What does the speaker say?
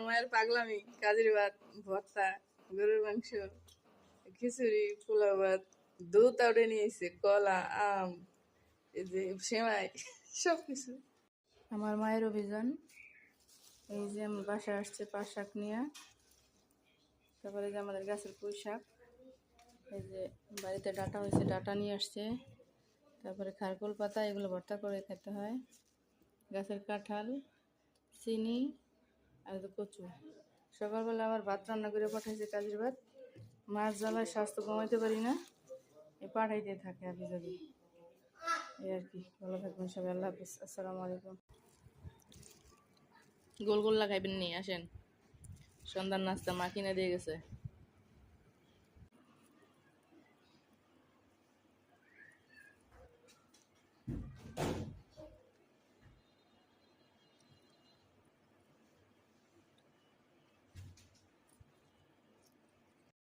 মায়ের পাগলামি, কাজের ভাত, ভর্তা, গরুর মাংস, খিচুড়ি, পোলাও ভাত, দুধ আউটে নিয়েছে, কলা, আম, এই যে সেমাই, সব কিছু। আমার মায়ের অভিযান। এই যে আমার বাসায় আসছে পাট শাক নিয়ে, তারপরে যে আমাদের গাছের পুঁই শাক, এই যে বাড়িতে ডাটা হয়েছে, ডাটা নিয়ে আসছে, তারপরে খারকোল পাতা, এগুলো ভর্তা করে খেতে হয়, গাছের কাঁঠাল, চিনি আর কচু। সকালবেলা আবার ভাত রান্না করে পাঠাইছে, কাজের ভাত। মাছ জ্বালায় স্বাস্থ্য কমাইতে পারি না, এ পাঠাইতে থাকে আগে যদি। এই আর কি। ভালো থাকবেন সবাই, আল্লাহ হাফিজ, আসসালামু আলাইকুম। গোলগোল্লা খাইবেন নি? আসেন, সন্ধ্যার নাস্তা মা কিনে দিয়ে গেছে।